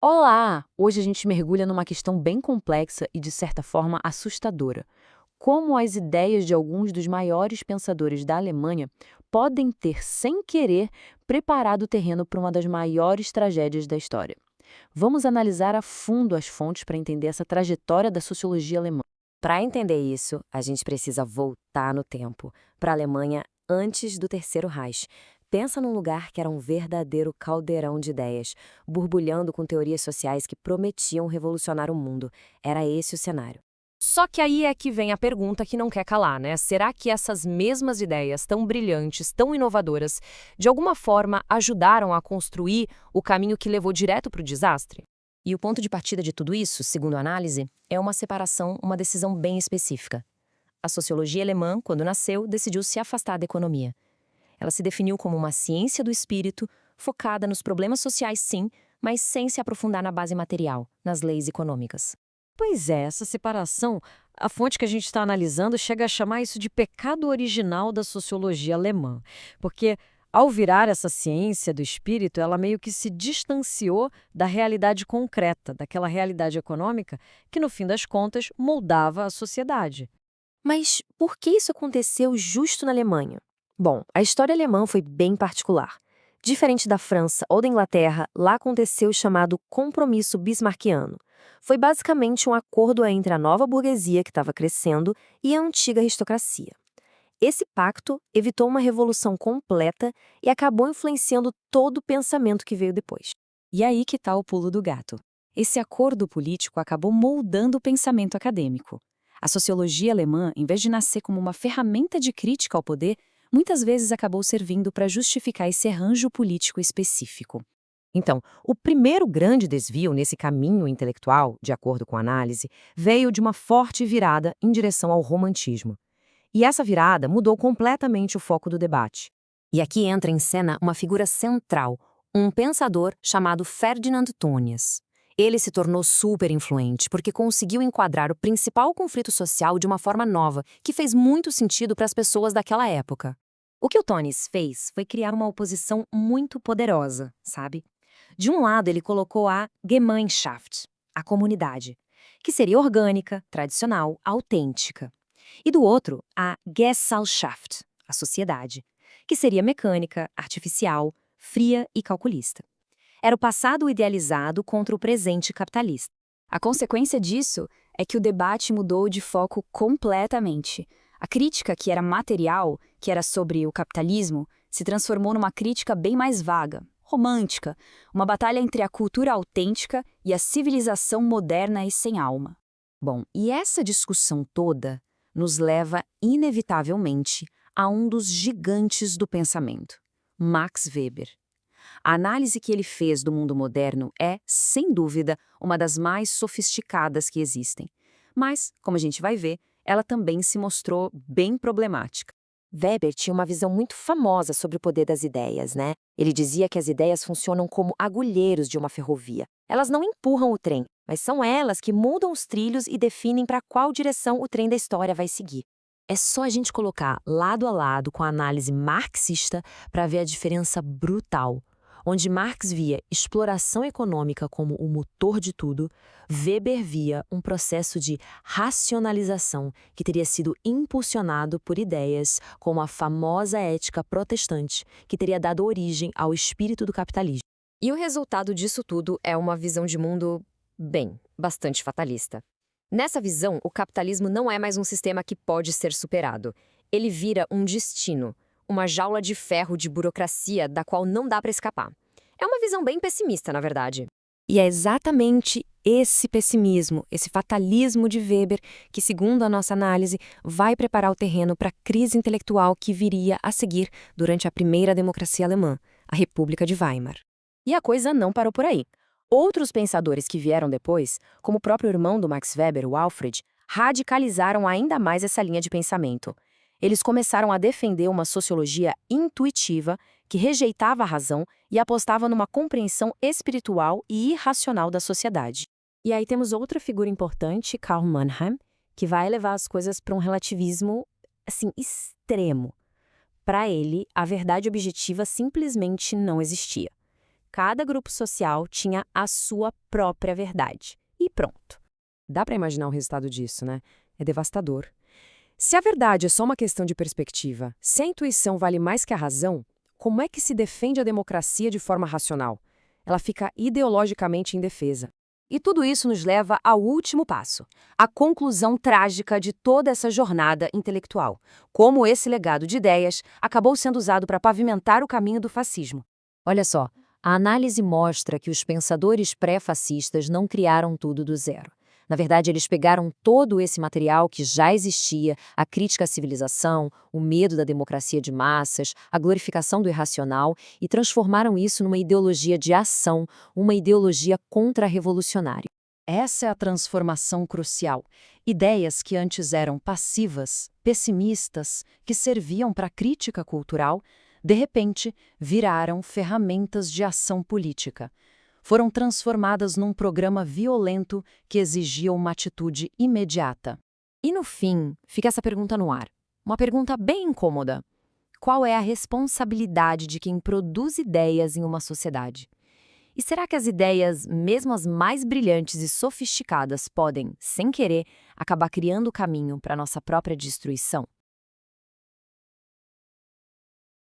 Olá! Hoje a gente mergulha numa questão bem complexa e, de certa forma, assustadora. Como as ideias de alguns dos maiores pensadores da Alemanha podem ter, sem querer, preparado o terreno para uma das maiores tragédias da história. Vamos analisar a fundo as fontes para entender essa trajetória da sociologia alemã. Para entender isso, a gente precisa voltar no tempo, para a Alemanha antes do Terceiro Reich. Pensa num lugar que era um verdadeiro caldeirão de ideias, borbulhando com teorias sociais que prometiam revolucionar o mundo. Era esse o cenário. Só que aí é que vem a pergunta que não quer calar, né? Será que essas mesmas ideias tão brilhantes, tão inovadoras, de alguma forma ajudaram a construir o caminho que levou direto para o desastre? E o ponto de partida de tudo isso, segundo a análise, é uma separação, uma decisão bem específica. A sociologia alemã, quando nasceu, decidiu se afastar da economia. Ela se definiu como uma ciência do espírito, focada nos problemas sociais, sim, mas sem se aprofundar na base material, nas leis econômicas. Pois é, essa separação, a fonte que a gente está analisando chega a chamar isso de pecado original da sociologia alemã, porque ao virar essa ciência do espírito, ela meio que se distanciou da realidade concreta, daquela realidade econômica que, no fim das contas, moldava a sociedade. Mas por que isso aconteceu justo na Alemanha? Bom, a história alemã foi bem particular. Diferente da França ou da Inglaterra, lá aconteceu o chamado Compromisso Bismarckiano. Foi basicamente um acordo entre a nova burguesia que estava crescendo e a antiga aristocracia. Esse pacto evitou uma revolução completa e acabou influenciando todo o pensamento que veio depois. E aí que está o pulo do gato. Esse acordo político acabou moldando o pensamento acadêmico. A sociologia alemã, em vez de nascer como uma ferramenta de crítica ao poder, muitas vezes acabou servindo para justificar esse arranjo político específico. Então, o primeiro grande desvio nesse caminho intelectual, de acordo com a análise, veio de uma forte virada em direção ao romantismo. E essa virada mudou completamente o foco do debate. E aqui entra em cena uma figura central, um pensador chamado Ferdinand Tönnies. Ele se tornou super influente porque conseguiu enquadrar o principal conflito social de uma forma nova, que fez muito sentido para as pessoas daquela época. O que o Tönnies fez foi criar uma oposição muito poderosa, sabe? De um lado, ele colocou a Gemeinschaft, a comunidade, que seria orgânica, tradicional, autêntica. E do outro, a Gesellschaft, a sociedade, que seria mecânica, artificial, fria e calculista. Era o passado idealizado contra o presente capitalista. A consequência disso é que o debate mudou de foco completamente. A crítica, que era material, que era sobre o capitalismo, se transformou numa crítica bem mais vaga, romântica, uma batalha entre a cultura autêntica e a civilização moderna e sem alma. Bom, e essa discussão toda nos leva, inevitavelmente, a um dos gigantes do pensamento, Max Weber. A análise que ele fez do mundo moderno é, sem dúvida, uma das mais sofisticadas que existem. Mas, como a gente vai ver, ela também se mostrou bem problemática. Weber tinha uma visão muito famosa sobre o poder das ideias, né? Ele dizia que as ideias funcionam como agulheiros de uma ferrovia. Elas não empurram o trem, mas são elas que mudam os trilhos e definem para qual direção o trem da história vai seguir. É só a gente colocar lado a lado com a análise marxista para ver a diferença brutal. Onde Marx via exploração econômica como o motor de tudo, Weber via um processo de racionalização que teria sido impulsionado por ideias como a famosa ética protestante, que teria dado origem ao espírito do capitalismo. E o resultado disso tudo é uma visão de mundo, bem, bastante fatalista. Nessa visão, o capitalismo não é mais um sistema que pode ser superado. Ele vira um destino, uma jaula de ferro de burocracia da qual não dá para escapar. É uma visão bem pessimista, na verdade. E é exatamente esse pessimismo, esse fatalismo de Weber, que, segundo a nossa análise, vai preparar o terreno para a crise intelectual que viria a seguir durante a primeira democracia alemã, a República de Weimar. E a coisa não parou por aí. Outros pensadores que vieram depois, como o próprio irmão do Max Weber, o Alfred, radicalizaram ainda mais essa linha de pensamento. Eles começaram a defender uma sociologia intuitiva que rejeitava a razão e apostava numa compreensão espiritual e irracional da sociedade. E aí temos outra figura importante, Karl Mannheim, que vai levar as coisas para um relativismo, assim, extremo. Para ele, a verdade objetiva simplesmente não existia. Cada grupo social tinha a sua própria verdade. E pronto. Dá para imaginar o resultado disso, né? É devastador. Se a verdade é só uma questão de perspectiva, se a intuição vale mais que a razão, como é que se defende a democracia de forma racional? Ela fica ideologicamente indefesa. E tudo isso nos leva ao último passo, a conclusão trágica de toda essa jornada intelectual. Como esse legado de ideias acabou sendo usado para pavimentar o caminho do fascismo. Olha só, a análise mostra que os pensadores pré-fascistas não criaram tudo do zero. Na verdade, eles pegaram todo esse material que já existia, a crítica à civilização, o medo da democracia de massas, a glorificação do irracional, e transformaram isso numa ideologia de ação, uma ideologia contra-revolucionária. Essa é a transformação crucial. Ideias que antes eram passivas, pessimistas, que serviam para crítica cultural, de repente viraram ferramentas de ação política. Foram transformadas num programa violento que exigia uma atitude imediata. E no fim, fica essa pergunta no ar. Uma pergunta bem incômoda. Qual é a responsabilidade de quem produz ideias em uma sociedade? E será que as ideias, mesmo as mais brilhantes e sofisticadas, podem, sem querer, acabar criando o caminho para a nossa própria destruição?